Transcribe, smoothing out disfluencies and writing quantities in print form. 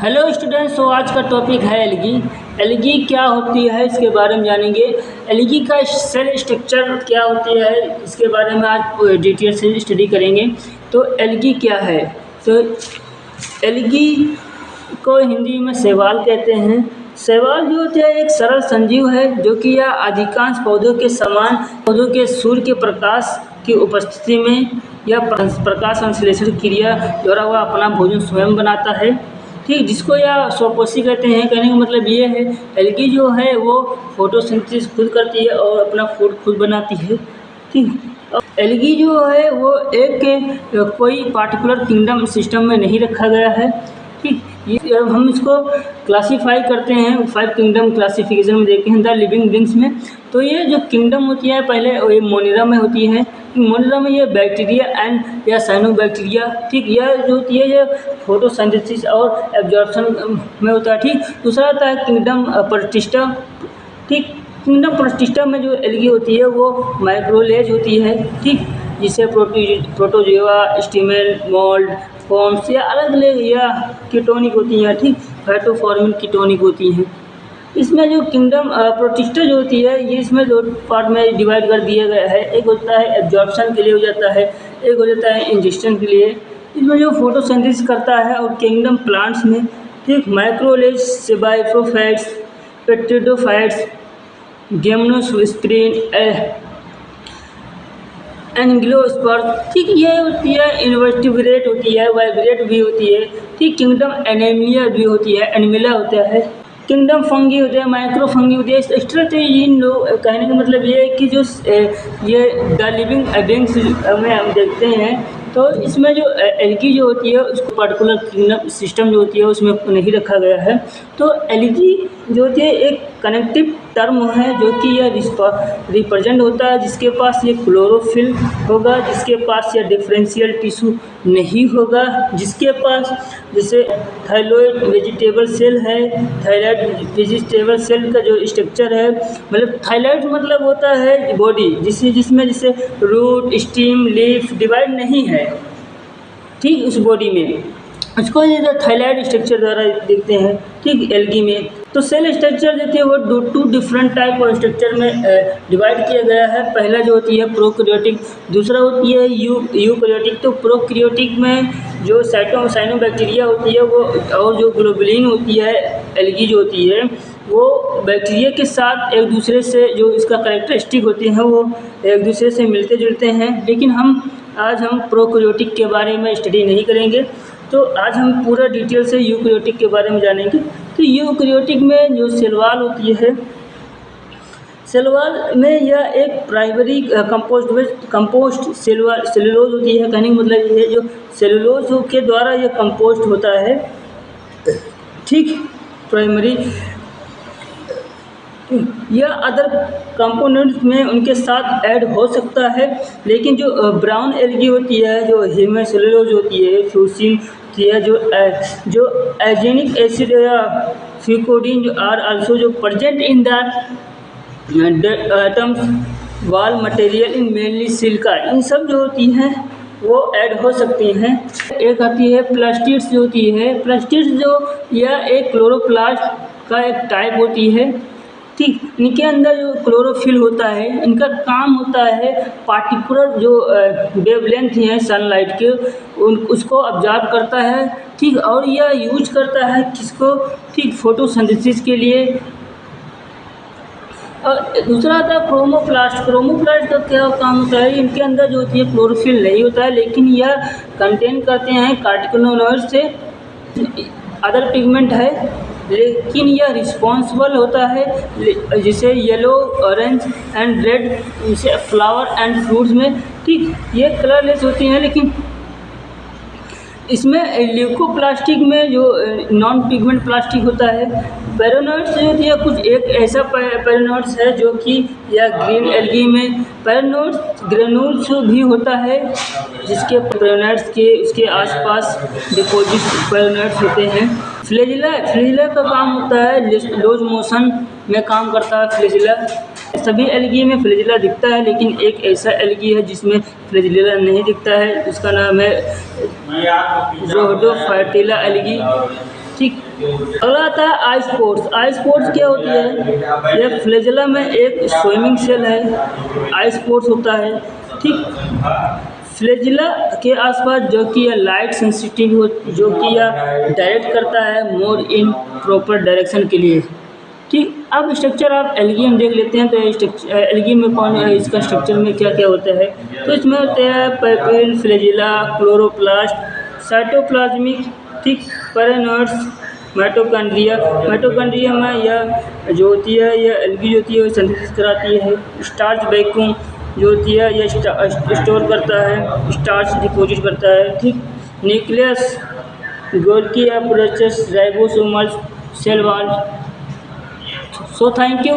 Hello students. तो आज का टॉपिक है एल्गी। एल्गी क्या होती है इसके बारे में जानेंगे। एल्गी का सेल स्ट्रक्चर क्या होती है इसके बारे में आज डिटेल से स्टडी करेंगे। तो एल्गी क्या है? तो एल्गी को हिंदी में शैवाल कहते हैं। शैवाल जो होते हैं एक सरल संजीव है जो कि यह अधिकांश पौधों के समान पौधों के सूर्य के प्रकाश की उपस्थिति में या प्रकाश संश्लेषण क्रिया द्वारा वह अपना भोजन स्वयं बनाता है। ठीक, जिसको या स्वपोषी कहते हैं। कहने का मतलब ये है एल्गी जो है वो फोटोसिंथेसिस खुद करती है और अपना फूड खुद बनाती है। ठीक, एल्गी जो है वो एक कोई पार्टिकुलर किंगडम सिस्टम में नहीं रखा गया है। ठीक, ये हम इसको क्लासीफाई करते हैं 5 किंगडम क्लासिफिकेशन में देखते हैं द लिविंग बींग्स में। तो ये जो किंगडम होती है पहले ये मोनिरा में होती है। मोनिरा में ये बैक्टीरिया एंड या साइनोबैक्टीरिया, ठीक, यह जो होती है ये फोटोसिंथेसिस और एब्जॉर्प्शन में होता है। ठीक, दूसरा होता है किंगडम प्रोटिस्टा। ठीक, किंगडम प्रोटिस्टा में जो एल्गी होती है वो माइक्रोलेज होती है। ठीक, जिसे प्रोटोजोआ, स्टिमेल, मोल्ड, फॉर्म्स या अलग अलग या कीटोनिक होती हैं। ठीक, फाइटोफॉर्मिन कीटोनिक होती हैं। इसमें जो किंगडम प्रोटिस्टा जो होती है ये इसमें 2 पार्ट में डिवाइड कर दिया गया है। एक होता है एब्जॉर्प्शन के लिए हो जाता है, एक हो जाता है इंजेक्शन के लिए। इसमें जो फोटोसिंथेसिस करता है और किंगडम प्लांट्स में, ठीक, माइक्रोलेज, सेबाइफ्रोफाइट्स, पेट्रिडोफाइट्स, गेम्नोस्प्रिन, एंग्लोस्पर्म, ठीक, ये होती है इनवर्टिब्रेट होती है, वाइब्रेट भी होती है। ठीक, किंगडम एनेमिया भी होती है, एनिमिला होता है। किंगडम फंगी होते हैं, माइक्रो फंगी होती है। एक्स्ट्राटेजिन लोग कहने का मतलब ये है कि जो ये द लिविंग बींग्स में हम देखते हैं तो इसमें जो एल्गी जो होती है उसको पर्टिकुलर किंगडम सिस्टम जो होती है उसमें नहीं रखा गया है। तो एल्गी जो होती है एक कनेक्टिव टर्म है जो कि यह रिप्रेजेंट होता है जिसके पास ये क्लोरोफिल होगा, जिसके पास यह डिफरेंशियल टिश्यू नहीं होगा, जिसके पास जैसे थाइलॉइड वेजिटेबल सेल है। थाइलॉइड वेजिटेबल सेल का जो स्ट्रक्चर है मतलब थाइलॉइड मतलब होता है बॉडी जिसमें जैसे रूट, स्टीम, लीफ डिवाइड नहीं है। ठीक, उस बॉडी में उसको ये थाइलॉइड स्ट्रक्चर द्वारा देखते हैं। ठीक, एल्गी में तो सेल स्ट्रक्चर जो है वो 2 डिफरेंट टाइप ऑफ स्ट्रक्चर में डिवाइड किया गया है। पहला जो होती है प्रोकैरियोटिक, दूसरा होती है यूकैरियोटिक। तो प्रोकैरियोटिक में जो साइनोबैक्टीरिया होती है वो और जो ग्लोबुलिन होती है एल्गी जो होती है वो बैक्टीरिया के साथ एक दूसरे से जो इसका कैरेक्टरिस्टिक होते हैं वो एक दूसरे से मिलते जुलते हैं। लेकिन आज हम प्रोकैरियोटिक के बारे में स्टडी नहीं करेंगे। तो आज हम पूरा डिटेल से यूकैरियोटिक के बारे में जानेंगे। तो यूकैरियोटिक में जो सेलवाल होती है, सेलवाल में यह एक प्राइमरी कंपोस्ट सेलुलोज होती है। कहने का मतलब ये जो सेलुलोज के द्वारा ये कंपोस्ट होता है। ठीक, प्राइमरी या अदर कंपोनेंट्स में उनके साथ ऐड हो सकता है। लेकिन जो ब्राउन एल्गी होती है, जो हेमासेलुलोज होती है, फ्यूसिन होती है, जो एजेनिक एसिड या फ्यूकोडीन जो आर आल्सो जो present in the atoms wall material in mainly silica, इन सब जो होती हैं वो ऐड हो सकती हैं। एक आती है प्लास्टिड्स जो होती है। प्लास्टिड्स जो यह एक क्लोरोप्लास्ट का एक टाइप होती है। ठीक, इनके अंदर जो क्लोरोफिल होता है इनका काम होता है पार्टिकुलर जो वेवलेंथ है सनलाइट के उसको ऑब्जर्व करता है। ठीक, और यह यूज करता है किसको? ठीक, फोटोसिंथेसिस के लिए। और दूसरा आता है क्रोमोप्लास्ट। क्रोमोप्लास्ट का क्या काम होता है? इनके अंदर जो होती है क्लोरोफिल नहीं होता है लेकिन यह कंटेन करते हैं कार्टिकोनोइड से अदर पिगमेंट है, लेकिन यह रिस्पॉन्सिबल होता है जिसे येलो, ऑरेंज एंड रेड जैसे फ्लावर एंड फ्रूट्स में। ठीक, ये कलरलेस होती हैं। लेकिन इसमें ल्यूकोप्लास्टिक में जो नॉन पिगमेंट प्लास्टिक होता है। पेरोनोइड्स जो होती है कुछ एक ऐसा पेरोनोइड्स है जो कि या ग्रीन एल्गी में पेरोनोइड्स ग्रेनुल्स भी होता है जिसके पेरोनोइड्स के उसके आसपास डिपॉजिट पेरोनोइड्स होते हैं। फ्लैजिला का काम होता है लोज मोशन में काम करता है फ्लैजिला। सभी एल्गी में फ्लैजिला दिखता है लेकिन एक ऐसा एल्गी है जिसमें फ्लैजिला नहीं दिखता है, उसका नाम है ज़ोहोडोफाइटिला एल्गी। ठीक। अगला आता है आई स्पोर्स। आई स्पोर्स क्या होती है? यह फ्लैजेला में एक स्विमिंग सेल है, आई स्पोर्स होता है, ठीक। फ्लैजेला के आसपास जो कि यह लाइट सेंसिटिव हो, जो कि यह डायरेक्ट करता है मोर इन प्रॉपर डायरेक्शन के लिए, ठीक। अब स्ट्रक्चर आप एल्गी में देख लेते हैं, तो एल्गी में कौन है, इसका स्ट्रक्चर में क्या क्या होता है। तो इसमें होते हैं पैपिल, फ्लैजेला, क्लोरोप्लास्ट, साइटोप्लाज्मिक, ठीक, पेरानोइड्स, माइटोकॉन्ड्रिया। माइटोकॉन्ड्रिया में यह जो होती है, यह एल्गी जो होती है, वो सिंथेसिस कराती है। स्टार्च वैक्यूम जो होती है, यह स्टोर करता है, स्टार्च डिपॉजिट करता है, ठीक। Nucleus, Golgi apparatus, ribosomal cell wall. So thank you.